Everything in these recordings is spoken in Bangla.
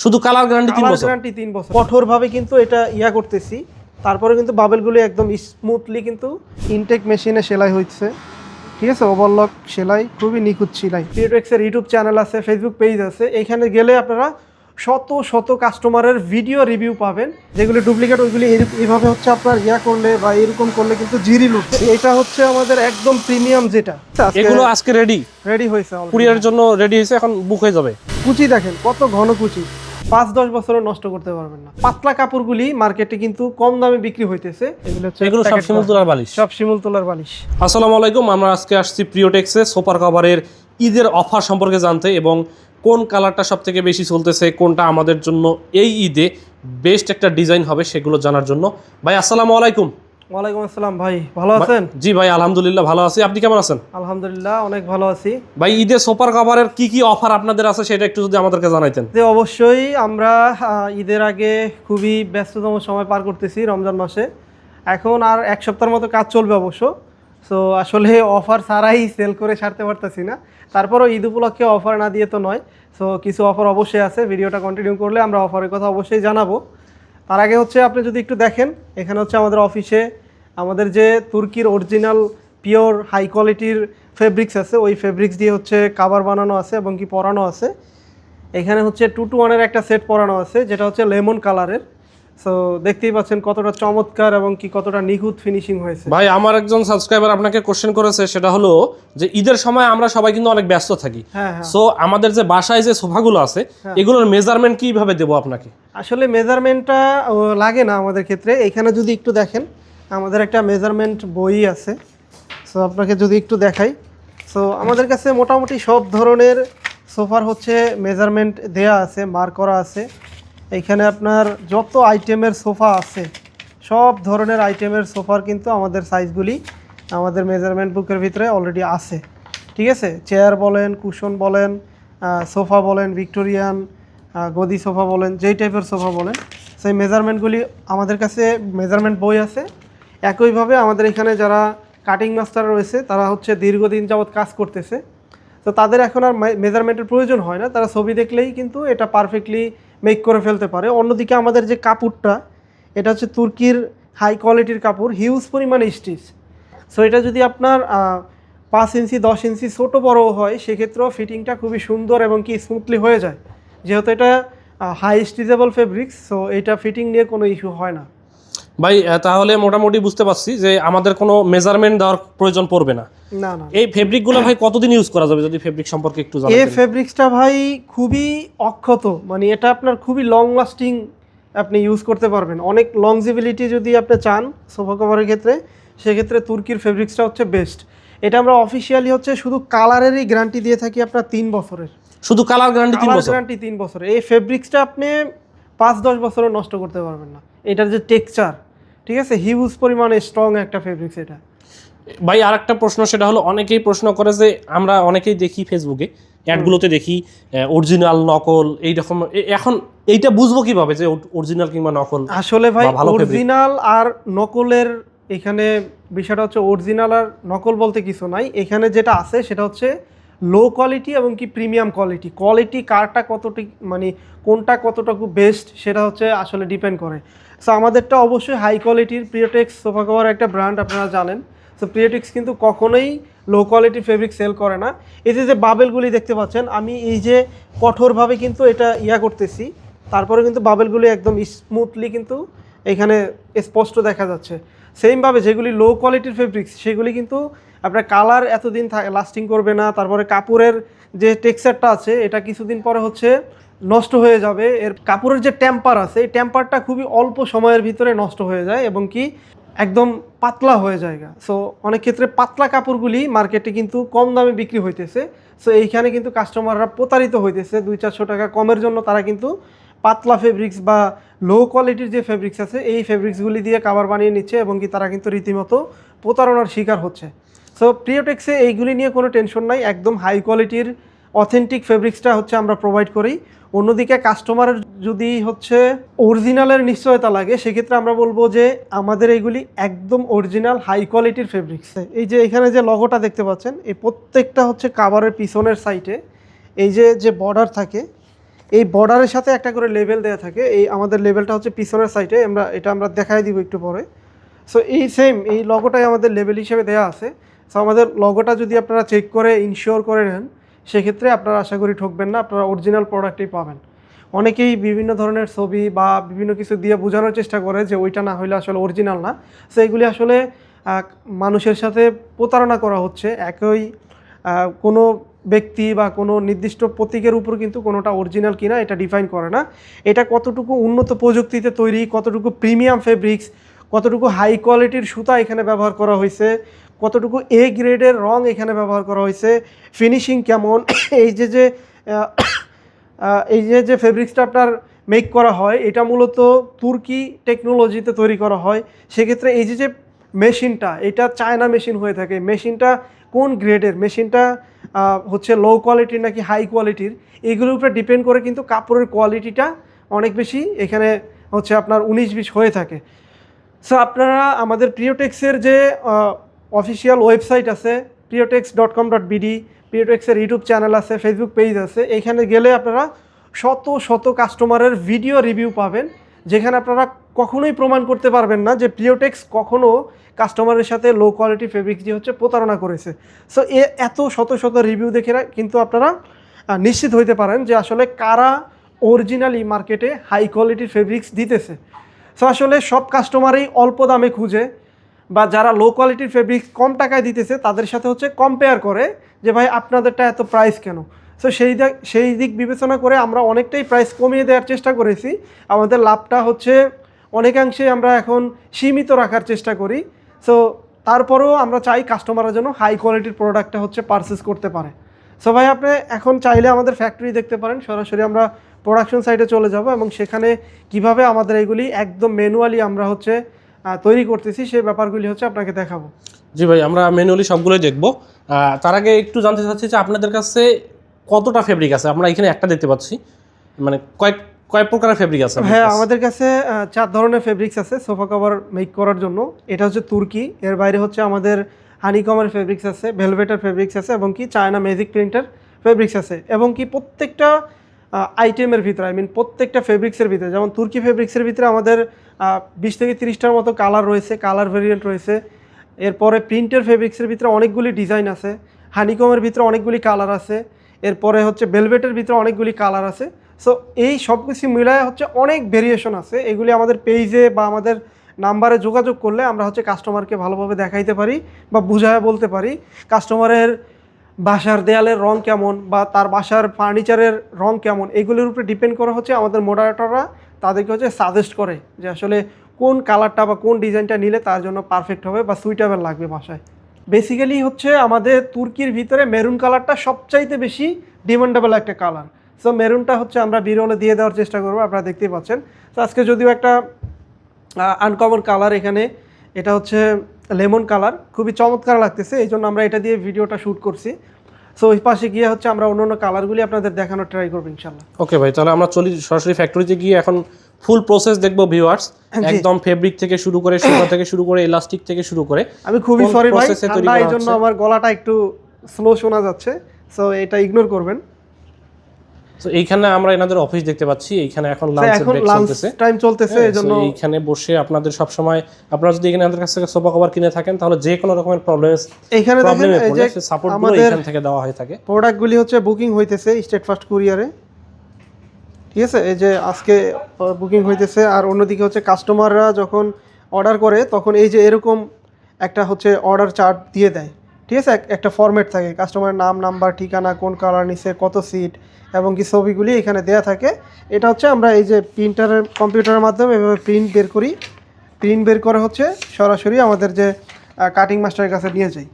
শুধু কালার গ্যারান্টি 3 বছর। গ্যারান্টি 3 বছর। কঠোরভাবে কিন্তু এটা করতেছি, তারপরে কিন্তু বাবেলগুলো একদম স্মুথলি কিন্তু ইনটেক মেশিনে সেলাই হচ্ছে, ঠিক আছে। ওভারলক সেলাই, খুবই নিখুঁত সেলাই। প্রিয়টেক্সের ইউটিউব চ্যানেল আছে, ফেসবুক পেজ আছে, এইখানে গেলে আপনারা শত শত কাস্টমারের ভিডিও রিভিউ পাবেন, যেগুলি ডুপ্লিকেট ওইগুলি এইভাবে হচ্ছে আপনার করলে বা এরকম করলে কিন্তু জিরি লুটছে। এটা হচ্ছে আমাদের একদম প্রিমিয়াম, যেটা এগুলো আজকে রেডি হয়েছে, কুরিয়ারের জন্য রেডি হয়েছে, এখন বুক হয়ে যাবে। কুচি দেখেন কত ঘন কুচি, 5-10 বছরও নষ্ট করতে পারবেন না। পাতলা কাপড়গুলি মার্কেটে কিন্তু কম দামে বিক্রি হইতেছে। এগুলো সব শিমুল তোলার বালিশ, সব শিমুল তোলার বালিশ। আসসালামু আলাইকুম, আমরা আজকে আসছি প্রিয়টেক্সে সোফার কভারের ঈদের অফার সম্পর্কে জানতে এবং কোন কালারটা সব থেকে বেশি চলতেছে, কোনটা আমাদের জন্য এই ঈদে বেস্ট একটা ডিজাইন হবে সেগুলো জানার জন্য। ভাই আসসালামু আলাইকুম। ওয়ালাইকুম আসসালাম ভাই, ভালো আছেন? জি ভাই, আলহামদুলিল্লাহ ভালো আছি, আপনি কেমন আছেন? আলহামদুলিল্লাহ অনেক ভালো আছি ভাই। ঈদের সোফার কভারের কি কি অফার আপনাদের আছে সেটা একটু যদি আমাদেরকে জানাইতেন। যে অবশ্যই আমরা ঈদের আগে খুবই ব্যস্ততম সময় পার করতেছি, রমজান মাসে। এখন আর এক সপ্তাহের মতো কাজ চলবে অবশ্য। সো আসলে অফার ছাড়াই সেল করে ছাড়তে পারতেছি না, তারপরও ঈদ উপলক্ষে অফার না দিয়ে তো নয়। সো কিছু অফার অবশ্যই আছে, ভিডিওটা কন্টিনিউ করলে আমরা অফারের কথা অবশ্যই জানাবো। তার আগে হচ্ছে আপনি যদি একটু দেখেন, এখানে হচ্ছে আমাদের অফিসে আমাদের যে তুর্কির অরিজিনাল পিওর হাই কোয়ালিটির ফেব্রিক্স আছে, ওই ফেব্রিক্স দিয়ে হচ্ছে কাভার বানানো আছে এবং কি পরানো আছে। এখানে হচ্ছে 2-to-1 একটা সেট পরানো আছে, যেটা হচ্ছে লেমন কালারের। সো দেখতেই পাচ্ছেন কতটা চমৎকার এবং কি কতটা নিখুঁত ফিনিশিং হয়েছে। ভাই, আমার একজন সাবস্ক্রাইবার আপনাকে কোশ্চেন করেছে, সেটা হলো যে ঈদের সময় আমরা সবাই কিন্তু অনেক ব্যস্ত থাকি। সো আমাদের যে বাসায় যে সোফাগুলো আছে এগুলোর মেজারমেন্ট কিভাবে দেবো আপনাকে? আসলে মেজারমেন্টটা লাগে না আমাদের ক্ষেত্রে। এখানে যদি একটু দেখেন, আমাদের একটা মেজারমেন্ট বই আছে। সো আপনাকে যদি একটু দেখাই, সো আমাদের কাছে মোটামুটি সব ধরনের সোফার হচ্ছে মেজারমেন্ট দেয়া আছে, মার্ক করা আছে। এইখানে আপনার যত আইটেমের সোফা আছে, সব ধরনের আইটেমের সোফার কিন্তু আমাদের সাইজগুলি আমাদের মেজারমেন্ট বুকের ভিতরে অলরেডি আছে, ঠিক আছে। চেয়ার বলেন, কুশন বলেন, সোফা বলেন, ভিক্টোরিয়ান গদি সোফা বলেন, যেই টাইপের সোফা বলেন, সেই মেজারমেন্টগুলি আমাদের কাছে মেজারমেন্ট বই আছে। একইভাবে আমাদের এখানে যারা কাটিং মাস্টার রয়েছে, তারা হচ্ছে দীর্ঘদিন যাবৎ কাজ করতেছে, তো তাদের এখন আর মেজারমেন্টের প্রয়োজন হয় না, তারা ছবি দেখলেই কিন্তু এটা পারফেক্টলি মেক করে ফেলতে পারে। অন্যদিকে আমাদের যে কাপড়টা, এটা হচ্ছে তুর্কির হাই কোয়ালিটির কাপড়, হিউজ পরিমাণে স্টিচ। সো এটা যদি আপনার 5 ইঞ্চি 10 ইঞ্চি ছোটো বড়ো হয়, সেক্ষেত্রেও ফিটিংটা খুবই সুন্দর এবং কি স্মুথলি হয়ে যায়, যেহেতু এটা হাই স্টিচেবল ফেব্রিক্স। সো এটা ফিটিং নিয়ে কোনো ইস্যু হয় না। ভাই তাহলে মোটামুটি বুঝতে পারছি যে আমাদের কোনো মেজারমেন্ট দেওয়ার প্রয়োজন পড়বে না। না না। এই ফেব্রিকগুলো ভাই কতদিন ইউজ করা যাবে, যদি ফেব্রিক সম্পর্কে একটু জানাতেন? এই ফেব্রিক্সটা ভাই খুবই অক্ষত, মানে এটা আপনার খুবই লং লাস্টিং, আপনি ইউজ করতে পারবেন। অনেক লংজিবিলিটি যদি আপনি চান সোফা কভারের ক্ষেত্রে, সেক্ষেত্রে তুর্কির ফেব্রিক্সটা হচ্ছে বেস্ট। এটা আমরা অফিসিয়ালি হচ্ছে শুধু কালারেরই গ্যারান্টি দিয়ে থাকি আপনার 3 বছরের। শুধু কালার গ্যারান্টি 3 বছর? গ্যারান্টি 3 বছরের। এই ফেব্রিক্সটা আপনি 5-10 বছরও নষ্ট করতে পারবেন না। এটার যে টেক্সচার, ঠিক আছে, হিউজ পরিমাণে স্ট্রং একটা ফেব্রিক্স এটা। ভাই আর একটা প্রশ্ন, সেটা হলো অনেকেই প্রশ্ন করে যে আমরা অনেকেই দেখি ফেসবুকে অ্যাডগুলোতে দেখি অরিজিনাল নকল এইরকম, এখন এইটা বুঝবো কিভাবে যে অরিজিনাল কিংবা নকল? আসলে ভাই অরিজিনাল আর নকলের এখানে বিষয়টা হচ্ছে, অরিজিনাল আর নকল বলতে কিছু নাই। এখানে যেটা আছে সেটা হচ্ছে লো কোয়ালিটি এবং কি প্রিমিয়াম কোয়ালিটি কারটা কতটুকু, মানে কোনটা কতটুকু বেস্ট, সেটা হচ্ছে আসলে ডিপেন্ড করে। সো আমাদেরটা অবশ্যই হাই কোয়ালিটির। প্রিয়টেক্স সোফা কভার একটা ব্র্যান্ড, আপনারা জানেন। সো প্রিয়টেক্স কিন্তু কখনোই লো কোয়ালিটির ফেব্রিক সেল করে না। এই যে বাবেলগুলি দেখতে পাচ্ছেন, আমি এই যে কঠোরভাবে কিন্তু এটা করতেছি, তারপরে কিন্তু বাবেলগুলি একদম স্মুথলি কিন্তু এখানে স্পষ্ট দেখা যাচ্ছে। সেমভাবে যেগুলি লো কোয়ালিটির ফেব্রিক্স, সেগুলি কিন্তু আপনার কালার এতদিন লাস্টিং করবে না। তারপরে কাপড়ের যে টেক্সচারটা আছে, এটা কিছুদিন পরে হচ্ছে নষ্ট হয়ে যাবে। এর কাপড়ের যে টেম্পার আছে, এই টেম্পারটা খুবই অল্প সময়ের ভিতরে নষ্ট হয়ে যায় এবং কি একদম পাতলা হয়ে যায়। সো অনেক ক্ষেত্রে পাতলা কাপড়গুলি মার্কেটে কিন্তু কম দামে বিক্রি হইতেছে। সো এইখানে কিন্তু কাস্টমাররা প্রতারিত হইতেছে, 200-400 টাকা কমের জন্য তারা কিন্তু পাতলা ফেব্রিক্স বা লো কোয়ালিটির যে ফেব্রিক্স আছে, এই ফেব্রিক্সগুলি দিয়ে কাভার বানিয়ে নিচ্ছে এবং কি তারা কিন্তু রীতিমতো প্রতারণার শিকার হচ্ছে। সো প্রিয়টেক্সে এইগুলি নিয়ে কোনো টেনশন নাই, একদম হাই কোয়ালিটির অথেন্টিক ফেব্রিক্সটা হচ্ছে আমরা প্রোভাইড করি। অন্যদিকে কাস্টমারের যদি হচ্ছে অরিজিনালের নিশ্চয়তা লাগে, সেক্ষেত্রে আমরা বলবো যে আমাদের এইগুলি একদম অরিজিনাল হাই কোয়ালিটির ফেব্রিক্স। এই যে এখানে যে লগোটা দেখতে পাচ্ছেন, এই প্রত্যেকটা হচ্ছে কাভারের পিছনের সাইডে এই যে বর্ডার থাকে, এই বর্ডারের সাথে একটা করে লেভেল দেওয়া থাকে। এই আমাদের লেভেলটা হচ্ছে পিছনের সাইডে, আমরা দেখাই দিব একটু পরে। সো এই সেম এই লগোটাই আমাদের লেভেল হিসেবে দেওয়া আছে। সো আমাদের লগোটা যদি আপনারা চেক করে ইনশিওর করে নেন, সেক্ষেত্রে আপনারা আশা করি ঠকবেন না, আপনারা অরিজিনাল প্রোডাক্টই পাবেন। অনেকেই বিভিন্ন ধরনের ছবি বা বিভিন্ন কিছু দিয়ে বোঝানোর চেষ্টা করে যে ওইটা না হলে আসলে অরিজিনাল না। সো এইগুলি আসলে মানুষের সাথে প্রতারণা করা হচ্ছে। একই কোনো ব্যক্তি বা কোনো নির্দিষ্ট প্রতীকের উপর কিন্তু কোনোটা অরিজিনাল কিনা এটা ডিফাইন করে না। এটা কতটুকু উন্নত প্রযুক্তিতে তৈরি, কতটুকু প্রিমিয়াম ফেব্রিক্স, কতটুকু হাই কোয়ালিটির সুতা এখানে ব্যবহার করা হয়েছে, কতটুকু এ গ্রেডের রং এখানে ব্যবহার করা হয়েছে, ফিনিশিং কেমন, এই যে ফেব্রিক্সটা আপনার মেক করা হয় এটা মূলত তুর্কি টেকনোলজিতে তৈরি করা হয়। সেক্ষেত্রে এই যে মেশিনটা, এটা চায়না মেশিন হয়ে থাকে। মেশিনটা কোন গ্রেডের, মেশিনটা হচ্ছে লো কোয়ালিটির নাকি হাই কোয়ালিটির, এইগুলোর উপরে ডিপেন্ড করে কিন্তু কাপড়ের কোয়ালিটিটা অনেক বেশি এখানে হচ্ছে আপনার 19-20 হয়ে থাকে। সো আপনারা আমাদের প্রিয়টেক্সের যে অফিসিয়াল ওয়েবসাইট আছে priotex.com.bd, প্রিয়টেক্সের ইউটিউব চ্যানেল আছে, ফেসবুক পেজ আছে, এইখানে গেলে আপনারা শত শত কাস্টমারের ভিডিও রিভিউ পাবেন, যেখানে আপনারা কখনোই প্রমাণ করতে পারবেন না যে প্রিয়টেক্স কখনো কাস্টমারের সাথে লো কোয়ালিটি ফেব্রিক্স দিয়ে হচ্ছে প্রতারণা করেছে। সো এত শত শত রিভিউ দেখে কিন্তু আপনারা নিশ্চিত হইতে পারেন যে আসলে কারা অরিজিনালি মার্কেটে হাই কোয়ালিটির ফেব্রিক্স দিতেছে। সো আসলে সব কাস্টমারই অল্প দামে খুঁজে, বা যারা লো কোয়ালিটির ফেব্রিক্স কম টাকায় দিতেছে তাদের সাথে হচ্ছে কম্পেয়ার করে যে ভাই আপনাদেরটা এত প্রাইস কেন। সো সেই দিক বিবেচনা করে আমরা অনেকটাই প্রাইস কমিয়ে দেওয়ার চেষ্টা করেছি। আমাদের লাভটা হচ্ছে অনেকাংশে আমরা এখন সীমিত রাখার চেষ্টা করি। সো তারপরেও আমরা চাই কাস্টমাররা যেন হাই কোয়ালিটির প্রোডাক্টটা হচ্ছে পারচেস করতে পারে। সো ভাই আপনি এখন চাইলে আমাদের ফ্যাক্টরি দেখতে পারেন, সরাসরি আমরা প্রোডাকশন সাইটে চলে যাব এবং সেখানে কিভাবে আমাদের এগুলি একদম ম্যানুয়ালি আমরা হচ্ছে তৈরি করতেছি সেই ব্যাপারগুলি হচ্ছে আপনাকে দেখাবো। জি ভাই, আমরা ম্যানুয়ালি সবগুলোই দেখবো। তার আগে একটু জানতে চাচ্ছি যে আপনাদের কাছে কতটা ফেব্রিক আছে? আমরা এখানে একটা দেখতে পাচ্ছি, মানে কয় প্রকারের ফেব্রিক আছে? হ্যাঁ, আমাদের কাছে 4 ধরনের ফেব্রিক্স আছে সোফা কভার মেক করার জন্য। এটা হচ্ছে তুর্কি, এর বাইরে হচ্ছে আমাদের হানিকমের ফেব্রিক্স আছে, ভেলভেটের ফেব্রিক্স আছে, এবং কি চায়না ম্যাজিক প্রিন্টের ফেব্রিক্স আছে। এবং কি প্রত্যেকটা আইটেমের ভিতরে, প্রত্যেকটা ফেব্রিক্সের ভিতরে, যেমন তুর্কি ফেব্রিক্সের ভিতরে আমাদের 20 থেকে 30টার মতো কালার রয়েছে, কালার ভেরিয়েন্ট রয়েছে। এরপরে প্রিন্টের ফেব্রিক্সের ভিতরে অনেকগুলি ডিজাইন আছে, হানিকমের ভিতরে অনেকগুলি কালার আছে, এরপরে হচ্ছে ভেলভেটের ভিতরে অনেকগুলি কালার আছে। সো এই সব কিছু মিলায় হচ্ছে অনেক ভেরিয়েশন আছে। এগুলি আমাদের পেজে বা আমাদের নাম্বারে যোগাযোগ করলে আমরা হচ্ছে কাস্টমারকে ভালোভাবে দেখাইতে পারি বা বুঝায় বলতে পারি কাস্টমারের বাসার দেয়ালের রং কেমন বা তার বাসার ফার্নিচারের রং কেমন, এগুলির উপরে ডিপেন্ড করা হচ্ছে আমাদের মডারেটররা তাদেরকে হচ্ছে সাজেস্ট করে যে আসলে কোন কালারটা বা কোন ডিজাইনটা নিলে তার জন্য পারফেক্ট হবে বা সুইটেবল লাগবে বাসায়। বেসিক্যালি হচ্ছে আমাদের তুর্কির ভিতরে মেরুন কালারটা সবচাইতে বেশি ডিমান্ডেবল একটা কালার। সো মেরুনটা হচ্ছে আমরা বিরলে দিয়ে দেওয়ার চেষ্টা করবো, আপনারা দেখতেই পাচ্ছেন। তো আজকে যদিও একটা আনকমন কালার এখানে, এটা হচ্ছে লেমন কালার, খুবই চমৎকার লাগতেছে, এই জন্য আমরা এটা দিয়ে ভিডিওটা শ্যুট করছি। সো ওই পাশে গিয়ে হচ্ছে আমরা অন্য কালারগুলি আপনাদের দেখানোর ট্রাই করবো ইনশাল্লাহ। ওকে ভাই, তাহলে আমরা চলি সরাসরি ফ্যাক্টরিতে গিয়ে এখন ফুল প্রসেস দেখবো ভিউয়ার্স, একদম ফেব্রিক থেকে শুরু করে সুতা থেকে শুরু করে ইলাস্টিক থেকে শুরু করে। আমি খুবই সরি ভাই, ঠান্ডা এই জন্য আমার গলাটা একটু স্লো শোনা যাচ্ছে, সো এটা ইগনোর করবেন। তো এইখানে আমরা এনাদের অফিস দেখতে পাচ্ছি, এইখানে এখন লাঞ্চ টাইম চলতেছে, এজন্য এইখানে বসে আপনাদের সব সময় আপনারা যদি এখানে আমাদের কাছ থেকে সোফা কভার কিনে থাকেন তাহলে যে কোনো রকমের প্রবলেম এখানে দেখেন এই যে সাপোর্টগুলো এখান থেকে দেওয়া হয়ে থাকে। প্রোডাক্টগুলি হচ্ছে বুকিং হইতেছে স্টেট ফার্স্ট কুরিয়ারে, ঠিক আছে, এই যে আজকে বুকিং হইতেছে। আর অন্যদিকে হচ্ছে কাস্টমাররা যখন অর্ডার করে তখন এই যে এরকম একটা হচ্ছে অর্ডার চার্ট দিয়ে দেয়, ঠিক আছে, একটা ফরম্যাট থাকে, কাস্টমারের নাম, নাম্বার, ঠিকানা, কোন কালার নিছে, কত সিট এবং কি ছবিগুলি এখানে দেয়া থাকে। এটা হচ্ছে আমরা এই যে প্রিন্টারের কম্পিউটারের মাধ্যমে এভাবে প্রিন্ট বের করি, প্রিন্ট বের করে হচ্ছে সরাসরি আমাদের যে কাটিং মাস্টারের কাছে নিয়ে যাই,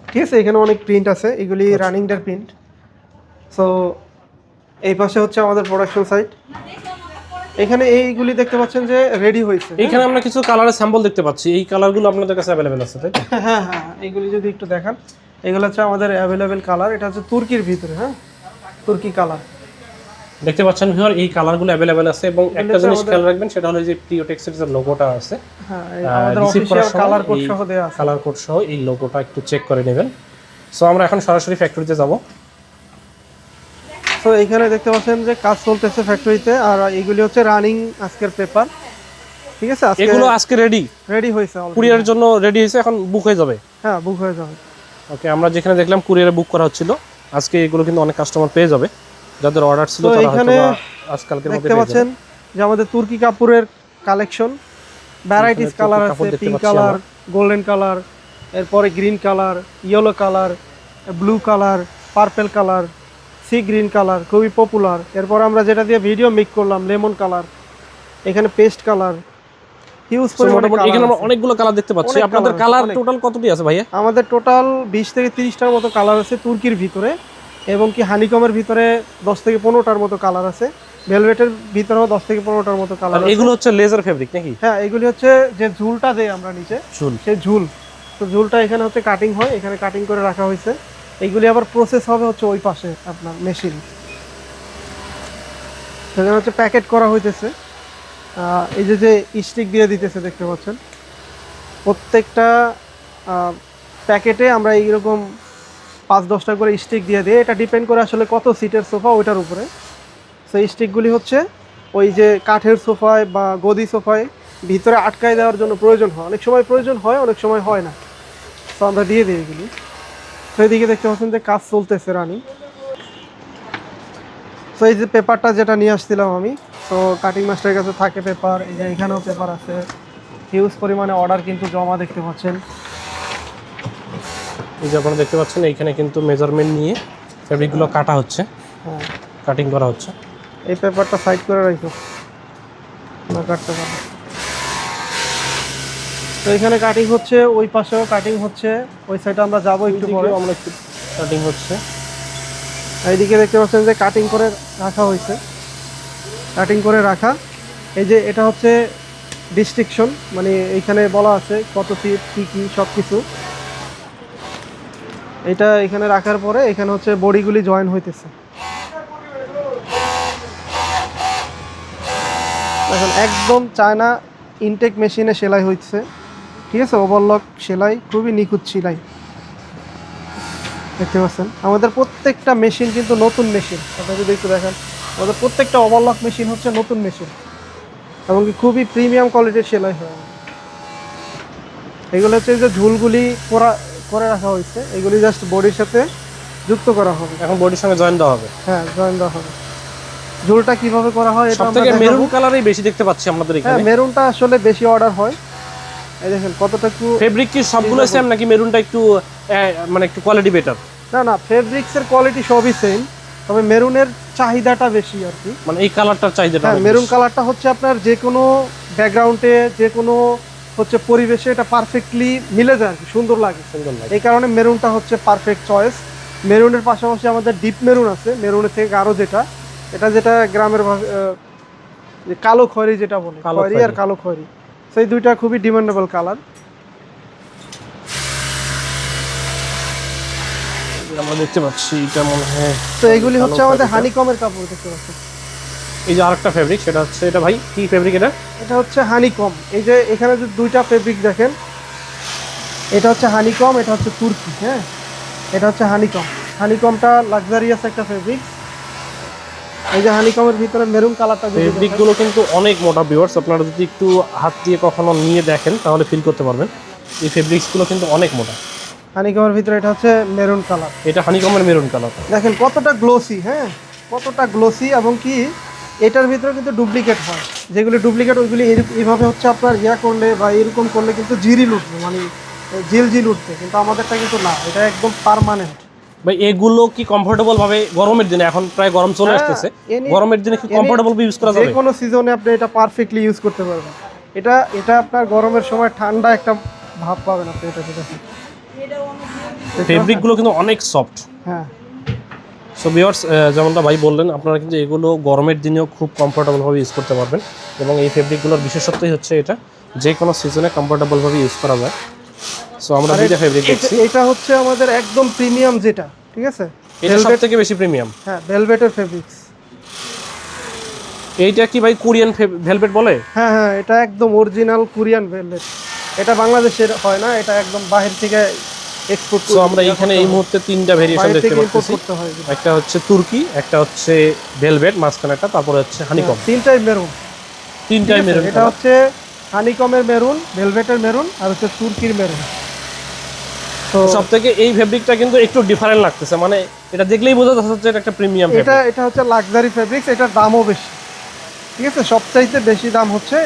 ঠিক আছে। এখানে অনেক প্রিন্ট আছে, এগুলি রানিংটার প্রিন্ট। সো এই পাশে হচ্ছে আমাদের প্রোডাকশন সাইট, এখানে এইগুলি দেখতে পাচ্ছেন যে রেডি হয়েছে। এখানে আমরা কিছু কালারের স্যাম্পল দেখতে পাচ্ছি, এই কালারগুলো আপনাদের কাছে অ্যাভেলেবেল আছে তাই? হ্যাঁ হ্যাঁ, এইগুলি যদি একটু দেখান, এগুলো হচ্ছে আমাদের অ্যাভেলেবেল কালার। এটা হচ্ছে তুর্কির ভিতরে, হ্যাঁ, তুর্কি কালার দেখতে পাচ্ছেন ভিউয়ার, এই কালারগুলো অ্যাভেলেবেল আছে। এবং একটা জিনিস খেয়াল রাখবেন, সেটা হলো যে প্রিয়টেক্সের যে লোগোটা আছে, হ্যাঁ, আমাদের অফিশিয়াল কালার কোড সহ দেয়া আছে, কালার কোড সহ এই লোগোটা একটু চেক করে নেবেন। সো আমরা এখন সরাসরি ফ্যাক্টরিতে যাব। তো এইখানে দেখতে পাচ্ছেন যে কাজ চলতেছে ফ্যাক্টরিতে, আর এগুলি হচ্ছে রানিং আজকের পেপার, ঠিক আছে? এগুলো আজকে রেডি রেডি হয়েছে already। কুরিয়ারের জন্য রেডি হয়েছে, এখন বুক হয়ে যাবে। হ্যাঁ, বুক হয়ে যাবে। ওকে, আমরা যেখানে দেখলাম কুরিয়ারে বুক করা হচ্ছিল, আজকে এগুলো কিন্তু অনেক কাস্টমার পেয়ে যাবে, যাদের অর্ডার ছিল তো তারা এখানে হয়তো আজকালকের মধ্যে দেখতে পেয়ে পাচ্ছেন যাবে। যে আমাদের তুর্কি কাপড়ের কালেকশন, ভ্যারাইটিস তুর্কি কালার কাপড় আছে, দেখতে পিঙ্ক পাচ্ছি কালার, আমরা। গোল্ডেন কালার, এরপরে green colour, yellow colour, blue colour, purple colour, sea green colour খুবই পপুলার। এরপর আমরা যেটা দিয়ে ভিডিও মেক করলাম লেমন কালার, এখানে পেস্ট কালার, হিউজ So, পরিমাণে মোটামুটি এখানে আমরা অনেকগুলো কালার দেখতে পাচ্ছি। অনেক আপনাদের colour আছে, কালার অনেক। টোটাল কতটি আছে ভাইয়া? আমাদের টোটাল 20 থেকে 30টার মতো কালার আছে তুর্কির ভিতরে, এবং কি হানিকমের ভিতরে 10 থেকে 15টার মতো কালার আছে, ভেলভেটের ভিতরেও 10 থেকে 15টার মতো কালার আর আছে। এগুলো হচ্ছে লেজার ফেব্রিক নাকি? হ্যাঁ, এগুলি হচ্ছে যে ঝুলটা দেই আমরা নিচে, ঝুল। সেই ঝুল। তো ঝুলটা এখানে হচ্ছে কাটিং হয়, এখানে কাটিং করে রাখা হয়েছে। এইগুলি আবার প্রসেস হবে হচ্ছে ওই পাশে আপনার মেশিন, সেখানে হচ্ছে প্যাকেট করা হইতেছে। এই যে যে স্টিক দিয়ে দিতেছে দেখতে পাচ্ছেন, প্রত্যেকটা প্যাকেটে আমরা এইরকম 5-10টা করে স্টিক দিয়ে দিই। এটা ডিপেন্ড করে আসলে কত সিটের সোফা ওইটার উপরে। সেই স্টিকগুলি হচ্ছে ওই যে কাঠের সোফায় বা গদি সোফায় ভিতরে আটকায় দেওয়ার জন্য প্রয়োজন হয়, অনেক সময় প্রয়োজন হয়, অনেক সময় হয় না। তো আমরা দিয়ে দিই এগুলি। তো এইদিকে দেখতে পাচ্ছেন যে কাজ চলতেছে রানি। তো এই যে পেপারটা যেটা নিয়ে আসছিলাম আমি, তো কাটিং মাস্টারের কাছে থাকে পেপার, এই যে এখানেও পেপার আছে, হিউজ পরিমাণে অর্ডার কিন্তু জমা দেখতে পাচ্ছেন। এই যে আপনারা দেখতে পাচ্ছেন এইখানে কিন্তু মেজারমেন্ট নিয়ে ফেব্রিকগুলো কাটা হচ্ছে, হ্যাঁ, কাটিং করা হচ্ছে। এই পেপারটা সাইড করে রাখো, না কাটতে পারো। তো এখানে কাটিং হচ্ছে, ওই পাশেও কাটিং হচ্ছে, ওই সাইডে আমরা যাবো একটু পরে। আমরা একটু কাটিং হচ্ছে। এইদিকে দেখতে পাচ্ছেন যে কাটিং করে রাখা হয়েছে, কাটিং করে রাখা। এই যে এটা হচ্ছে ডিস্ট্রিকশন, মানে এইখানে বলা আছে কত ফিট কী কী সব কিছু। এটা এখানে রাখার পরে এখানে হচ্ছে বডিগুলি জয়েন হইতেছে। এখন একদম চায়না ইনটেক মেশিনে সেলাই হচ্ছে, ঠিক আছে? ওভারলক সেলাই, খুবই নিখুঁত সেলাই দেখতে পাচ্ছেন। আমাদের প্রত্যেকটা মেশিন কিন্তু নতুন মেশিন, আপনারা যদি একটু দেখেন, আমাদের প্রত্যেকটা ওভারলক মেশিন হচ্ছে নতুন মেশিন, এবং কি খুবই প্রিমিয়াম কোয়ালিটির সেলাই হয়। এগুলো হচ্ছে যে ঝুলগুলি করে রাখা হয়েছে, এগুলি জাস্ট বডির সাথে যুক্ত করা হবে। এখন বডির সঙ্গে জয়েন দেওয়া হবে। হ্যাঁ, জয়েন দেওয়া হবে। ঝুলটা কিভাবে করা হয় এটা আমরা সবথেকে দেখাবো। মেরুন কালারই বেশি দেখতে পাচ্ছি আমাদের হ্যাঁ, এখানে। মেরুনটা আসলে বেশি অর্ডার হয়। এই দেখেন কতটা একটু। ফেব্রিক কি সবগুলো সেম নাকি মেরুনটা একটু মানে একটু কোয়ালিটি বেটার? না না, ফেব্রিক্সের কোয়ালিটি সবই সেম, তবে মেরুনের চাহিদাটা বেশি আর কি। মানে এই কালারটার চাহিদাটা হ্যাঁ, অনেক মেরুন বেশি। কালারটা হচ্ছে আপনার যে কোনো ব্যাকগ্রাউন্ডে, যে কোনো হচ্ছে পরিবেশে এটা পারফেক্টলি মিলে যায় আর কি, সুন্দর লাগে। সুন্দর লাগে। এই কারণে মেরুনটা হচ্ছে পারফেক্ট চয়েস। মেরুনের পাশাপাশি আমাদের ডিপ মেরুন আছে, মেরুনের থেকে আরও যেটা গ্রামের যে কালো খয়েরি যেটা বলে, কালো খয়েরি আর খয়েরি। কালো খয়েরি, সেই দুইটা খুবই ডিমান্ডেবল কালার। আমরা দেখতে পাচ্ছি এটা মনে হয়। তো এগুলি হচ্ছে আমাদের হানিকমের কাপড় দেখতে পাচ্ছেন। এই যে আরেকটা ফেব্রিক, সেটা হচ্ছে এটা ভাই কি ফেব্রিক এটা? এটা হচ্ছে হানিকম। এই যে এখানে যে দুইটা ফেব্রিক দেখেন, এটা হচ্ছে হানিকম, এটা হচ্ছে তুর্কি। হ্যাঁ, এটা হচ্ছে হানিকম। হানিকমটা লাক্সারিয়াস একটা ফেব্রিক। এই যে হানিকমের ভিতরে মেরুন কালারটা, ফেব্রিকগুলো কিন্তু অনেক মোটা ভিউয়ার্স, আপনারা যদি একটু হাত দিয়ে কখনো নিয়ে দেখেন তাহলে ফিল করতে পারবেন। এই ফেব্রিক্সগুলো কিন্তু অনেক মোটা। হানিকমের ভিতরে এটা হচ্ছে মেরুন কালার। এটা হানিকমের মেরুন কালার। দেখেন কতটা গ্লোসি, হ্যাঁ কতটা গ্লোসি, এবং কি এটার ভিতরে কিন্তু ডুপ্লিকেট হয়, যেগুলি ডুপ্লিকেট ওইগুলি এইভাবে হচ্ছে আপনার করলে বা এরকম করলে কিন্তু জিরিল উঠবে, মানে জিল উঠবে, কিন্তু আমাদেরটা কিন্তু না, এটা একদম পার্মানেন্ট। ভাই এগুলো কি কমফোর্টেবল ভাবে গরমের দিনে, এখন প্রায় গরম চলে আসতেছে, গরমের দিনে কি কমফোর্টেবল ইউজ করা যাবে? যে কোনো সিজনে আপনি এটা পারফেক্টলি ইউজ করতে পারবেন। এটা আপনার গরমের সময় ঠান্ডা একটা ভাব পাবেন আপনি এটা থেকে। ফেব্রিকগুলো কিন্তু অনেক সফট। হ্যাঁ, সো ভিউয়ার্স, যেমনটা ভাই বললেন, আপনারা কিন্তু এগুলো গরমের দিনেও খুব কমফোর্টেবলভাবে ইউজ করতে পারবেন, এবং এই ফেব্রিকগুলোর বিশেষত্বই হচ্ছে এটা যে কোনো সিজনে কমফোর্টেবলভাবে ইউজ করা যায়। সো আমরা দুইটা ফেব্রিক দেখছি। এটা হচ্ছে আমাদের একদম প্রিমিয়াম যেটা, ঠিক আছে? এটা সবথেকে বেশি প্রিমিয়াম। হ্যাঁ, ভেলভেটের ফেব্রিক্স। এইটা কি ভাই কোরিয়ান ভেলভেট বলে? হ্যাঁ হ্যাঁ, এটা একদম অরিজিনাল কোরিয়ান ভেলভেট। এটা বাংলাদেশের হয় না, এটা একদম বাহির থেকে এক্সপোর্ট সো আমরা এখানে এই মুহূর্তে তিনটা ভেরিয়েশন দেখতে পাচ্ছি। একটা হচ্ছে তুর্কি, একটা হচ্ছে ভেলভেট মাঝখানেটা, তারপরে হচ্ছে হানিকম। তিনটাই মেরুন, তিনটাই মেরুন। এটা হচ্ছে হানিকমের মেরুন, ভেলভেটের মেরুন, আর হচ্ছে তুর্কির মেরুন। তো সবথেকে এই ফেব্রিকটা কিন্তু একটু ডিফারেন্ট লাগতেছে, মানে এটা দেখলেই বোঝা যাচ্ছে এটা একটা প্রিমিয়াম ফেব্রিক। এটা হচ্ছে লাক্সারি ফেব্রিক্স, এটার দামও বেশি। ঠিক আছে, সবচাইতে বেশি দাম হচ্ছে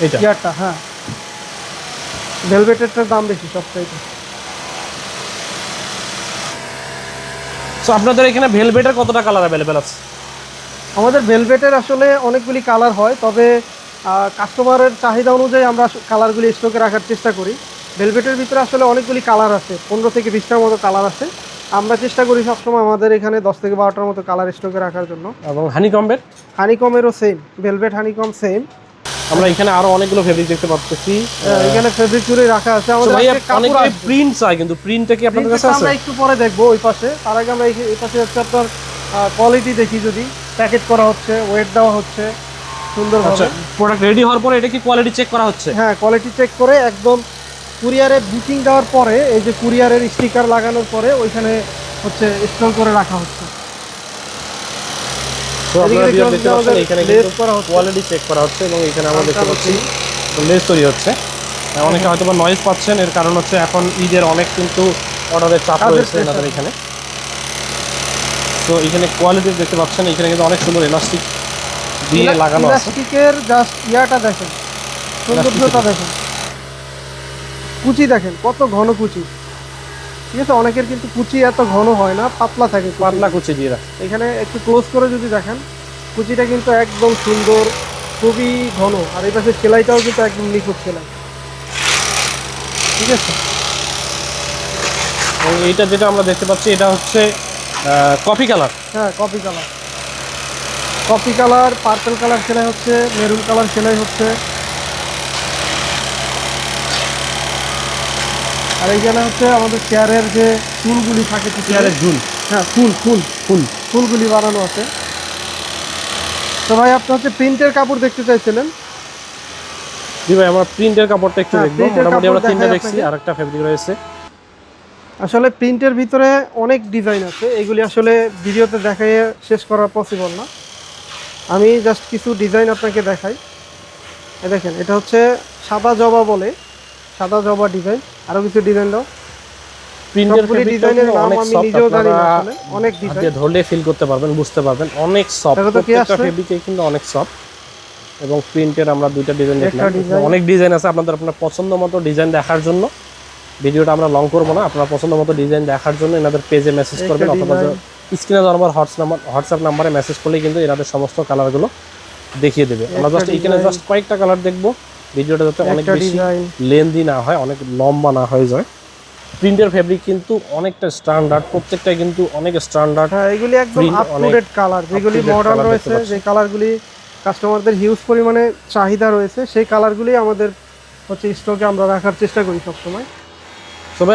এইটা ইয়ারটা। হ্যাঁ, ভেলভেটেরটার দাম বেশি সবচাইতে। সো আপনাদের এখানে ভেলভেটের কতটা কালার অ্যাভেলেবেল আছে? আমাদের ভেলভেটের আসলে অনেকগুলি কালার হয়, তবে কাস্টমারের চাহিদা অনুযায়ী আমরা কালারগুলি স্টকে রাখার চেষ্টা করি। ভেলভেটের ভিতরে আসলে অনেকগুলি কালার আছে, 15 থেকে 20টার মতো কালার আছে। আমরা চেষ্টা করি সবসময় আমাদের এখানে 10 থেকে 12টার মতো কালার স্টকে রাখার জন্য। এবং হানিকমের? হানিকমেরও সেম, ভেলভেট হানিকম সেম। আমরা এখানে আরো অনেকগুলো ফেব্রিক দেখতে পাচ্ছি। এখানে ফেব্রিক জুড়ে রাখা আছে আমাদের। অনেকগুলো প্রিন্ট চাই, কিন্তু প্রিন্টটা কি আপনাদের কাছে আছে? আমরা একটু পরে দেখবো ওই পাশে। তার আগে আমরা এই পাশে হচ্ছে আপনার কোয়ালিটি দেখি, যদি প্যাকেট করা হচ্ছে, ওয়েট দেওয়া হচ্ছে সুন্দরভাবে। প্রোডাক্ট রেডি হওয়ার পরে এটা কি কোয়ালিটি চেক করা হচ্ছে? হ্যাঁ, কোয়ালিটি চেক করে একদম কুরিয়ারে বুকিং দেওয়ার পরে, এই যে কুরিয়ারের স্টিকার লাগানোর পরে ওইখানে হচ্ছে স্টল করে রাখা হচ্ছে। তো আপনারা ভিডিও দেখতে পাচ্ছেন এখানে কিন্তু কোয়ালিটি চেক করা হচ্ছে, এবং এখানে আমরা দেখতে পাচ্ছি লেস তৈরি হচ্ছে। অনেকে হয়তো বা নয়েজ পাচ্ছেন, এর কারণ হচ্ছে এখন ঈদের অনেক কিন্তু অর্ডারের চাপ রয়েছে আমাদের এখানে। তো এখানে কোয়ালিটি দেখতে পাচ্ছেন, এখানে কিন্তু অনেক সুন্দর ইলাস্টিক দিয়ে লাগানো আছে। ইলাস্টিকের জাস্ট ইয়াটা দেখেন, সৌন্দর্যটা দেখেন, কুচি দেখেন কত ঘন কুচি। ঠিক আছে, অনেকের কিন্তু কুচি এত ঘন হয় না, পাতলা থাকে, পাতলা কুচি দিয়ে রাখে। এখানে একটু ক্লোজ করে যদি দেখেন, কুচিটা কিন্তু একদম সুন্দর, খুবই ঘন। আর এই পাশে সেলাইটাও কিন্তু একদম নিখুঁত সেলাই। ঠিক আছে, এবং এইটা যেটা আমরা দেখতে পাচ্ছি এটা হচ্ছে কফি কালার। হ্যাঁ, coffee colour, coffee colour, purple colour সেলাই হচ্ছে, মেরুন কালার সেলাই হচ্ছে। আর এইখানে হচ্ছে আমাদের চেয়ারের যে ফুলগুলি থাকে, চেয়ারের ঝুল। হ্যাঁ, ফুলগুলি বানানো আছে। তো ভাই, আপনি হচ্ছে প্রিন্টের কাপড় দেখতে চাইছিলেন? জি ভাই, আমরা প্রিন্টের কাপড়টা একটু দেখবো। মোটামুটি আমরা তিনটা দেখছি, আর একটা ফেব্রিক রয়েছে। আসলে প্রিন্টের ভিতরে অনেক ডিজাইন আছে, এগুলি আসলে ভিডিওতে দেখাই শেষ করা পসিবল না। আমি জাস্ট কিছু ডিজাইন আপনাকে দেখাই। দেখেন, এটা হচ্ছে সাদা জবা বলে, সাদা জবা ডিজাইন। আরো কিছু ডিজাইন দাও। প্রিন্টের ডিজাইনের নাম আমি নিজেও জানি না আসলে। অনেক ডিজাইন ধরলে ফিল করতে পারবেন, বুঝতে পারবেন, অনেক সফট। প্রত্যেকটা ফেব্রিকে কিন্তু অনেক সফট। এবং প্রিন্টের আমরা দুইটা ডিজাইন দেখলাম, অনেক ডিজাইন আছে। আপনার পছন্দ মতো ডিজাইন দেখার জন্য ভিডিওটা আমরা লং করবো না। আপনার পছন্দ মতো ডিজাইন দেখার জন্য এনাদের পেজে মেসেজ করবেন, অথবা স্ক্রিনে নাম্বার হোয়াটসঅ্যাপ নাম্বারে মেসেজ করলেই কিন্তু এনাদের সমস্ত কালারগুলো দেখিয়ে দেবে। আমরা জাস্ট এখানে জাস্ট কয়েকটা কালার দেখবো, ভিডিওটা যাতে অনেক বেশি লেন্দি না হয়, অনেক লম্বা না হয়ে যায়। প্রিন্টের ফেব্রিক কিন্তু অনেকটা স্ট্যান্ডার্ড, প্রত্যেকটাই কিন্তু অনেক স্ট্যান্ডার্ড। হ্যাঁ, এগুলি একদম আপ টু ডেট কালার, যেগুলি মডার্ন রয়েছে, যে কালারগুলি কাস্টমারদের হিউজ পরিমাণে চাহিদা রয়েছে, সেই কালারগুলি আমাদের হচ্ছে স্টকে আমরা রাখার চেষ্টা করি সবসময়। তবে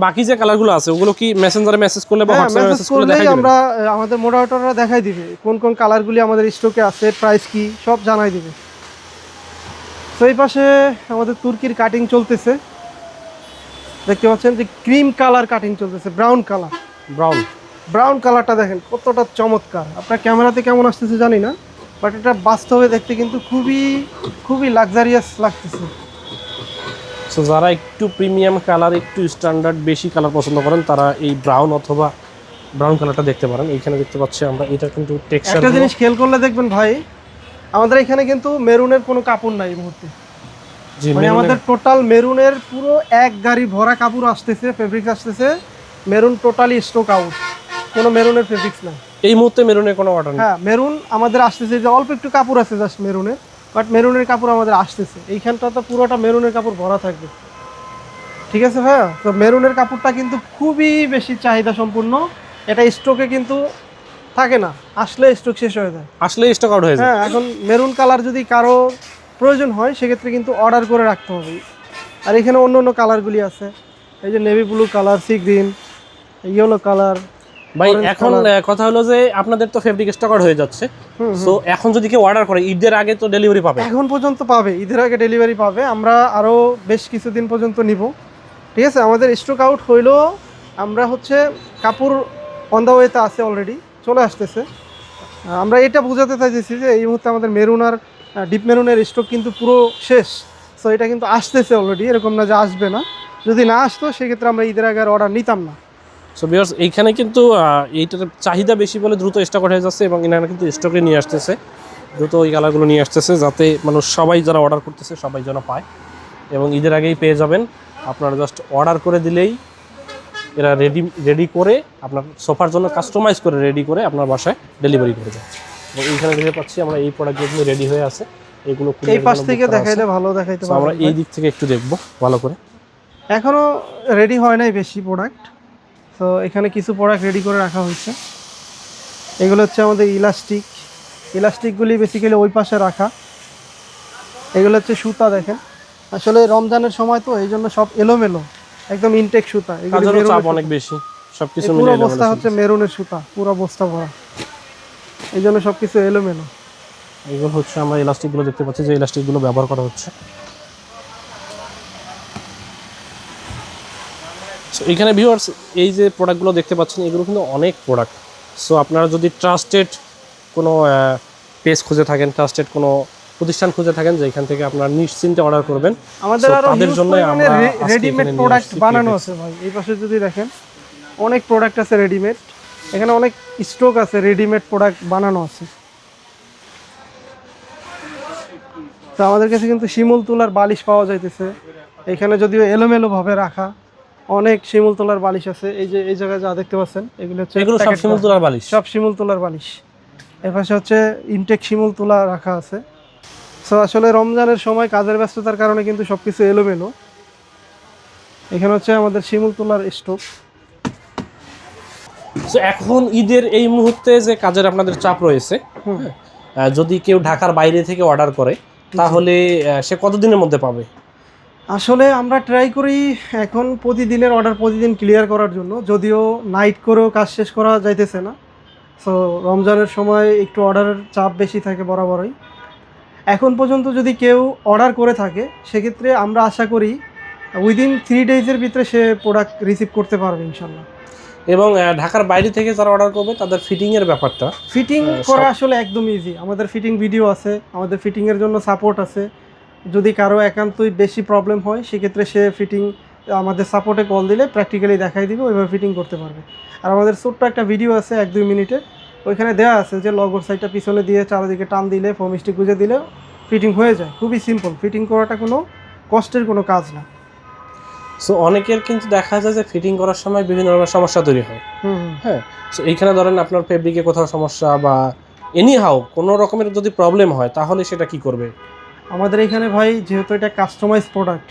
বাকি যে কালারগুলো আছে ওগুলো কি মেসেঞ্জারে মেসেজ করলে বা হোয়াটসঅ্যাপে মেসেজ করলে দেখাই দিবেন? আমরা আমাদের মডারেটররা দেখাই দিবে কোন কোন কালারগুলি আমাদের স্টকে আছে, প্রাইস কি, সব জানাই দিবে। তো এই পাশে আমাদের তুর্কির কাটিং চলতেছে, দেখতে পাচ্ছেন যে ক্রিম কালার কাটিং চলতেছে, ব্রাউন কালার। ব্রাউন কালারটা দেখেন কতটা চমৎকার। আপনার ক্যামেরাতে কেমন আসতেছে জানি না, বাট এটা বাস্তবে দেখতে কিন্তু খুবই খুবই লাক্সারিয়াস লাগতেছে। সো যারা একটু প্রিমিয়াম কালার, একটু স্ট্যান্ডার্ড বেশি কালার পছন্দ করেন, তারা এই ব্রাউন অথবা ব্রাউন কালারটা দেখতে পারেন। এইখানে দেখতে পাচ্ছি আমরা, এটা কিন্তু টেক্সচার। একটা জিনিস খেয়াল করলে দেখবেন ভাই, আমাদের এখানে কিন্তু মেরুনের কোনো কাপড় নাই এই মুহূর্তে। মানে আমাদের টোটাল মেরুনের পুরো এক গাড়ি ভরা কাপড় আসতেছে, ফেব্রিক্স আসতেছে। মেরুন টোটালি স্টক আউট, কোনো মেরুনের ফেব্রিক্স নাই এই মুহূর্তে। মেরুনের কোনো অর্ডার নেই। হ্যাঁ, মেরুন আমাদের আসতেছে, যে অল্প একটু কাপড় আছে জাস্ট মেরুনের, বাট মেরুনের কাপড় আমাদের আসতেছে। এইখানটা তো পুরোটা মেরুনের কাপড় ভরা থাকবে। ঠিক আছে ভাইয়া, তো মেরুনের কাপড়টা কিন্তু খুবই বেশি চাহিদা সম্পূর্ণ। এটা স্টকে কিন্তু থাকে না, আসলে স্টক শেষ হয়ে যায়, আসলে স্টক আউট হয়ে যায়। হ্যাঁ, এখন মেরুন কালার যদি কারো প্রয়োজন হয় সেক্ষেত্রে কিন্তু অর্ডার করে রাখতে হবে। আর এখানে অন্য অন্য কালারগুলি আছে, এই যে navy blue colour, sea green, yellow colour. ভাই এখন কথা হলো যে আপনাদের তো ফেব্রিক স্টক আউট হয়ে যাচ্ছে, সো এখন যদি কেউ অর্ডার করে ঈদের আগে তো ডেলিভারি পাবে? এখন পর্যন্ত পাবে, ঈদের আগে ডেলিভারি পাবে। আমরা আরও বেশ কিছুদিন পর্যন্ত নিব। ঠিক আছে, আমাদের স্টক আউট হইলো, আমরা হচ্ছে কাপড় অন দ্য ওয়েতে আছে, অলরেডি চলে আসতেছে। আমরা এটা বোঝাতে চাইতেছি যে এই মুহূর্তে আমাদের মেরুন আর ডিপ মেরুনের স্টক কিন্তু পুরো শেষ। সো এটা কিন্তু আসতেছে অলরেডি, এরকম না যে আসবে না। যদি না আসতো সেক্ষেত্রে আমরা ঈদের আগে আর অর্ডার নিতাম না। সো ভিউয়ার্স, এইখানে কিন্তু এইটার চাহিদা বেশি বলে দ্রুত স্টক হয়ে যাচ্ছে এবং এনারা কিন্তু স্টকে নিয়ে আসতেছে, দ্রুত ওই কালারগুলো নিয়ে আসতেছে, যাতে মানুষ সবাই যারা অর্ডার করতেছে সবাই যেন পায় এবং ঈদের আগেই পেয়ে যাবেন। আপনারা জাস্ট অর্ডার করে দিলেই এরা রেডি করে আপনার সোফার জন্য কাস্টমাইজ করে রেডি করে আপনার বাসায় ডেলিভারি করে দেয়। এবং এইখানে দেখতে পাচ্ছি আমরা এই প্রোডাক্টগুলো রেডি হয়ে আছে, এগুলো এই পাশ থেকে দেখাইলে ভালো দেখাইতে পারবো। আমরা এই দিক থেকে একটু দেখবো ভালো করে। এখনো রেডি হয় নাই বেশি প্রোডাক্ট, তো এখানে কিছু প্রোডাক্ট রেডি করে রাখা হয়েছে। এগুলো হচ্ছে আমাদের ইলাস্টিকগুলি বেসিক্যালি ওই পাশে রাখা। এগুলো হচ্ছে সুতা, দেখেন আসলে রমজানের সময় তো এই জন্য সব এলোমেলো, একদম ইনটেক সুতা। কাজের চাপ অনেক বেশি, সবকিছু পুরো বস্তা হচ্ছে মেরুনের সুতা, পুরো বস্তা ভরা, এই জন্য সবকিছু এলোমেলো। এগুলো হচ্ছে আমরা ইলাস্টিকগুলো দেখতে পাচ্ছি যে ইলাস্টিকগুলো ব্যবহার করা হচ্ছে। সো এখানে ভিউয়ার্স এই যে প্রোডাক্টগুলো দেখতে পাচ্ছেন এগুলো কিন্তু অনেক প্রোডাক্ট। সো আপনারা যদি ট্রাস্টেড কোনো পেজ খুঁজে থাকেন, ট্রাস্টেড কোনো প্রতিষ্ঠান খুঁজে থাকেন যে এখান থেকে আপনারা নিশ্চিন্তে অর্ডার করবেন, আমাদের আরো তাদের জন্য আমরা রেডিমেড প্রোডাক্ট বানানো আছে ভাই। এই পাশে যদি দেখেন অনেক প্রোডাক্ট আছে রেডিমেড, এখানে অনেক স্টক আছে রেডিমেড প্রোডাক্ট বানানো আছে। তো আমাদের কাছে কিন্তু শিমুল তুলার বালিশ পাওয়া যাইতেছে, এখানে যদিও এলোমেলো ভাবে রাখা, অনেক শিমুল তোলার বালিশ আছে। এই যে এই জায়গায় যা দেখতে পাচ্ছেন এগুলো হচ্ছে সব শিমুল তোলার বালিশ, সব শিমুল তোলার বালিশ। এর পাশে হচ্ছে ইনটেক শিমুল তোলা রাখা আছে। সো আসলে রমজানের সময় কাজের ব্যস্ততার কারণে কিন্তু সব কিছু এলোমেলো। এখানে হচ্ছে আমাদের শিমুল তোলার স্টক। সো এখন ঈদের এই মুহূর্তে যে কাজের আপনাদের চাপ রয়েছে, যদি কেউ ঢাকার বাইরে থেকে অর্ডার করে তাহলে সে কতদিনের মধ্যে পাবে? আসলে আমরা ট্রাই করি এখন প্রতিদিনের অর্ডার প্রতিদিন ক্লিয়ার করার জন্য, যদিও নাইট করেও কাজ শেষ করা যাইতেছে না। সো রমজানের সময় একটু অর্ডারের চাপ বেশি থাকে বরাবরই। এখন পর্যন্ত যদি কেউ অর্ডার করে থাকে সেক্ষেত্রে আমরা আশা করি উইদিন 3 ডেজের ভিতরে সে প্রোডাক্ট রিসিভ করতে পারবে ইনশাল্লাহ। এবং ঢাকার বাইরে থেকে যারা অর্ডার করবে তাদের ফিটিংয়ের ব্যাপারটা, ফিটিং করা আসলে একদম ইজি। আমাদের ফিটিং ভিডিও আছে, আমাদের ফিটিংয়ের জন্য সাপোর্ট আছে। যদি কারো একান্তই বেশি প্রবলেম হয় সেক্ষেত্রে সে ফিটিং আমাদের সাপোর্টে কল দিলে প্র্যাকটিক্যালি দেখাই দিবে, ওইভাবে ফিটিং করতে পারবে। আর আমাদের ছোট্ট একটা ভিডিও আছে 1-2 মিনিটের, ওইখানে দেওয়া আছে যে লগোর সাইডটা পিছনে দিয়ে চারিদিকে টান দিলে ফোম স্টিক গুঁজে দিলে ফিটিং হয়ে যায়। খুবই সিম্পল, ফিটিং করাটা কোনো কষ্টের কোনো কাজ না। সো অনেকের কিন্তু দেখা যায় যে ফিটিং করার সময় বিভিন্ন ধরনের সমস্যা তৈরি হয়। হ্যাঁ, সো এইখানে ধরেন আপনার ফেব্রিকে কোথাও সমস্যা বা এনিহাউ কোনো রকমের যদি প্রবলেম হয় তাহলে সেটা কি করবে? আমাদের এখানে ভাই যেহেতু এটা কাস্টমাইজ প্রোডাক্ট,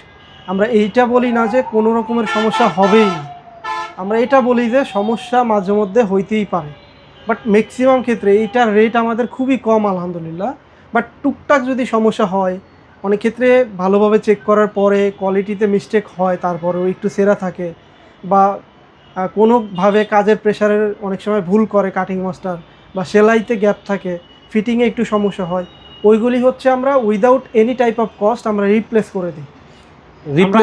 আমরা এইটা বলি না যে কোনো রকমের সমস্যা হবেই না। আমরা এটা বলি যে সমস্যা মাঝে মধ্যে হইতেই পারে, বাট ম্যাক্সিমাম ক্ষেত্রে এইটার রেট আমাদের খুবই কম আলহামদুলিল্লাহ। বাট টুকটাক যদি সমস্যা হয়, অনেক ক্ষেত্রে ভালোভাবে চেক করার পরে কোয়ালিটিতে মিস্টেক হয়, তারপরেও একটু সেরা থাকে, বা কোনোভাবে কাজের প্রেশারের অনেক সময় ভুল করে কাটিং মাস্টার, বা সেলাইতে গ্যাপ থাকে, ফিটিংয়ে একটু সমস্যা হয়, ওইগুলি হচ্ছে আমরা without any type of cost আমরা রিপ্লেস করে দিই।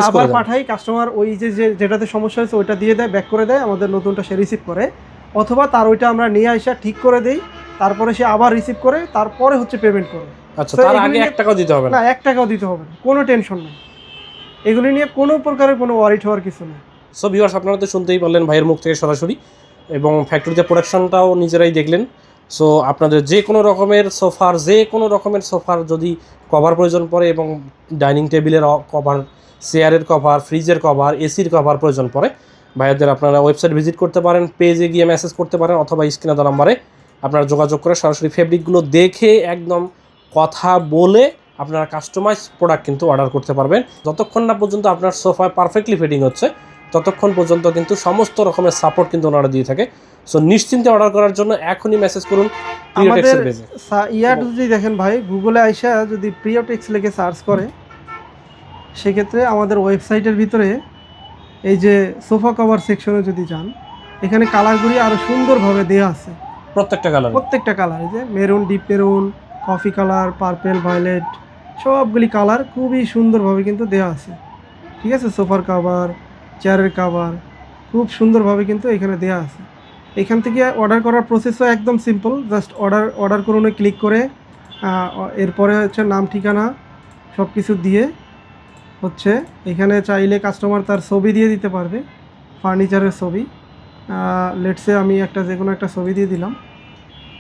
আবার পাঠাই, কাস্টমার ওই যে যেটাতে সমস্যা হয়েছে ওইটা দিয়ে দেয়, ব্যাক করে দেয়, আমাদের নতুনটা সে রিসিভ করে, অথবা তার ওইটা আমরা নিয়ে আসা ঠিক করে দেই, তারপরে সে আবার রিসিভ করে, তারপরে হচ্ছে পেমেন্ট করে। আচ্ছা, তার আগে 1 টাকাও দিতে হবে না? 1 টাকাও দিতে হবে না, কোনো টেনশন নেই, এগুলি নিয়ে কোনো প্রকারের কোনো ওয়ারিড হওয়ার কিছু নেই। সো ভিউয়ার্স, আপনারা তো শুনতেই পারলেন ভাইয়ের মুখ থেকে সরাসরি, এবং ফ্যাক্টরিতে প্রোডাকশনটাও নিজেরাই দেখলেন। সো আপনাদের যে কোনো রকমের সোফার যদি কভার প্রয়োজন পড়ে, এবং ডাইনিং টেবিলের কভার, চেয়ারের কভার, ফ্রিজের কভার, এসির কভার প্রয়োজন পড়ে, ভাইয়াদের আপনারা ওয়েবসাইট ভিজিট করতে পারেন, পেজে গিয়ে মেসেজ করতে পারেন, অথবা স্ক্রিনে দেওয়া নাম্বারে আপনারা যোগাযোগ করে সরাসরি ফেব্রিকগুলো দেখে একদম কথা বলে আপনারা কাস্টমাইজ প্রোডাক্ট কিন্তু অর্ডার করতে পারবেন। যতক্ষণ না পর্যন্ত আপনার সোফায় পারফেক্টলি ফিটিং হচ্ছে ততক্ষণ পর্যন্ত কিন্তু সমস্ত রকমের সাপোর্ট কিন্তু ওনারা দিয়ে থাকে। সো নিশ্চিন্তে অর্ডার করার জন্য এখনই মেসেজ করুন প্রিয়টেক্সের পেজে। ইয়ার যদি দেখেন ভাই, গুগলে আইসা যদি প্রিয়টেক্স লিখে সার্চ করে, সেক্ষেত্রে আমাদের ওয়েবসাইটের ভিতরে এই যে সোফা কভার সেকশনে যদি যান, এখানে কালারগুলি আরও সুন্দরভাবে দেওয়া আছে, প্রত্যেকটা কালার, এই যে maroon, deep maroon, coffee colour, purple, violet, সবগুলি কালার খুবই সুন্দরভাবে কিন্তু দেওয়া আছে। ঠিক আছে, সোফার কভার, চেয়ারের কাভার খুব সুন্দরভাবে কিন্তু এখানে দেওয়া আছে। এখান থেকে অর্ডার করার প্রসেসও একদম সিম্পল, জাস্ট অর্ডার করুন, ক্লিক করে এরপরে হচ্ছে নাম ঠিকানা সব কিছু দিয়ে হচ্ছে এখানে চাইলে কাস্টমার তার ছবি দিয়ে দিতে পারবে, ফার্নিচারের ছবি। লেটসে আমি যে কোনো একটা ছবি দিয়ে দিলাম।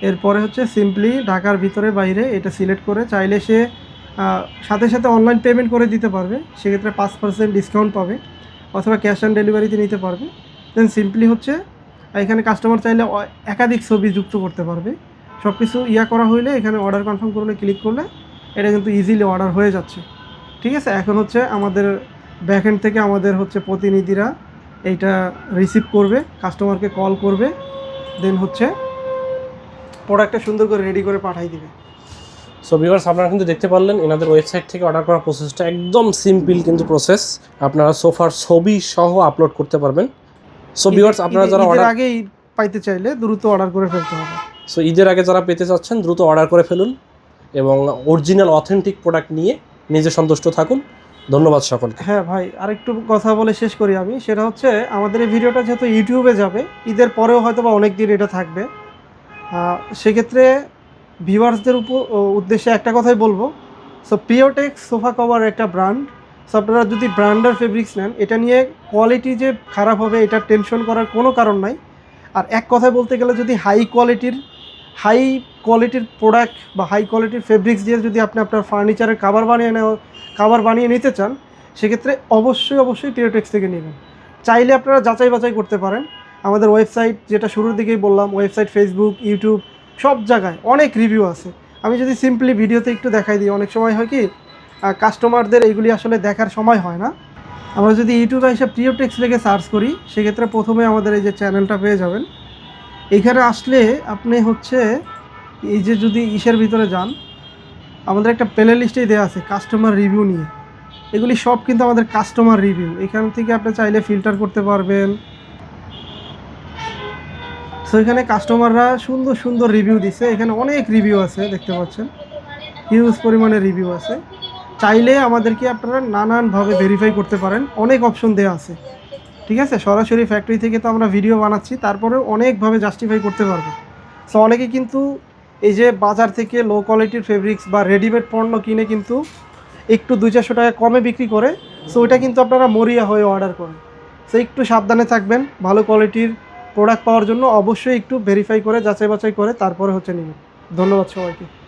এরপরে হচ্ছে সিম্পলি ঢাকার ভিতরে বাইরে এটা সিলেক্ট করে চাইলে সে সাথে সাথে অনলাইন পেমেন্ট করে দিতে পারবে, সেক্ষেত্রে 5% ডিসকাউন্ট পাবে, অথবা ক্যাশ অন ডেলিভারিতে নিতে পারবে। দেন সিম্পলি হচ্ছে এখানে কাস্টমার চাইলে একাধিক ছবি যুক্ত করতে পারবে। সব কিছু করা হইলে এখানে অর্ডার কনফার্ম করলে ক্লিক করলে এটা কিন্তু ইজিলি অর্ডার হয়ে যাচ্ছে। ঠিক আছে, এখন হচ্ছে আমাদের ব্যাকএন্ড থেকে আমাদের হচ্ছে প্রতিনিধিরা এইটা রিসিভ করবে, কাস্টমারকে কল করবে, দেন হচ্ছে প্রোডাক্টটা সুন্দর করে রেডি করে পাঠিয়ে দিবে। সো ভিউয়ার্স, আপনারা কিন্তু দেখতে পারলেন এনাদের ওয়েবসাইট থেকে অর্ডার করার প্রসেসটা একদম সিম্পল কিন্তু প্রসেস। আপনারা সোফার ছবি সহ আপলোড করতে পারবেন। সো ভিউয়ার্স, আপনারা যারা অর্ডার আগেই পাইতে চাইলে দ্রুত অর্ডার করে ফেলতে হবে। সো ঈদের আগে যারা পেতে চাচ্ছেন দ্রুত অর্ডার করে ফেলুন এবং অরিজিনাল অথেন্টিক প্রোডাক্ট নিয়ে নিজে সন্তুষ্ট থাকুন। ধন্যবাদ সকলকে। হ্যাঁ ভাই, আরেকটু কথা বলে শেষ করি আমি, সেটা হচ্ছে আমাদের এই ভিডিওটা যেহেতু ইউটিউবে যাবে, ঈদের পরেও হয়তো বা অনেক দিন এটা থাকবে, সেক্ষেত্রে ভিউয়ার্সদের উদ্দেশ্যে একটা কথাই বলবো। সো প্রিওটেক্স সোফা কভার একটা ব্র্যান্ড। সো আপনারা যদি ব্র্যান্ডের ফেব্রিক্স নেন, এটা নিয়ে কোয়ালিটি যে খারাপ হবে এটা টেনশন করার কোনো কারণ নাই। আর এক কথায় বলতে গেলে যদি হাই কোয়ালিটির প্রোডাক্ট বা হাই কোয়ালিটির ফেব্রিক্স দিয়ে যদি আপনি আপনার ফার্নিচারের কাভার বানিয়ে নিতে চান, সেক্ষেত্রে অবশ্যই প্রিওটেক্স থেকে নেবেন। চাইলে আপনারা যাচাই বাছাই করতে পারেন। আমাদের ওয়েবসাইট, যেটা শুরুর দিকেই বললাম, ওয়েবসাইট, ফেসবুক, ইউটিউব সব জায়গায় অনেক রিভিউ আছে। আমি যদি সিম্পলি ভিডিওতে একটু দেখাই দিই, অনেক সময় হয় কি কাস্টমারদের এইগুলি আসলে দেখার সময় হয় না। আমরা যদি ইউটিউবে এসে প্রিওটেক্স লিখে সার্চ করি, সেক্ষেত্রে প্রথমে আমাদের এই যে চ্যানেলটা পেয়ে যাবেন। এখানে আসলে আপনি হচ্ছে এই যে যদি ভিতরে যান, আমাদের একটা প্লে লিস্টেই দেওয়া আছে কাস্টমার রিভিউ নিয়ে। এগুলি সব কিন্তু আমাদের কাস্টমার রিভিউ। এখান থেকে আপনি চাইলে ফিল্টার করতে পারবেন। সো এখানে কাস্টমাররা সুন্দর রিভিউ দিছে, এখানে অনেক রিভিউ আছে, দেখতে পাচ্ছেন হিউজ পরিমাণে রিভিউ আছে। চাইলে আমাদেরকে আপনারা নানানভাবে ভেরিফাই করতে পারেন, অনেক অপশন দেওয়া আছে। ঠিক আছে, সরাসরি ফ্যাক্টরি থেকে তো আমরা ভিডিও বানাচ্ছি, তারপরেও অনেকভাবে জাস্টিফাই করতে পারবো। সো অনেকে কিন্তু এই যে বাজার থেকে লো কোয়ালিটির ফেব্রিক্স বা রেডিমেড পণ্য কিনে কিন্তু একটু 200-400 টাকা কমে বিক্রি করে। সো ওইটা কিন্তু আপনারা মরিয়া হয়ে অর্ডার করেন। সো একটু সাবধানে থাকবেন, ভালো কোয়ালিটির প্রোডাক্ট পাওয়ার জন্য অবশ্যই একটু ভেরিফাই করে, যাচাই বাছাই করে তারপরে হচ্ছে নেবেন। ধন্যবাদ সবাইকে।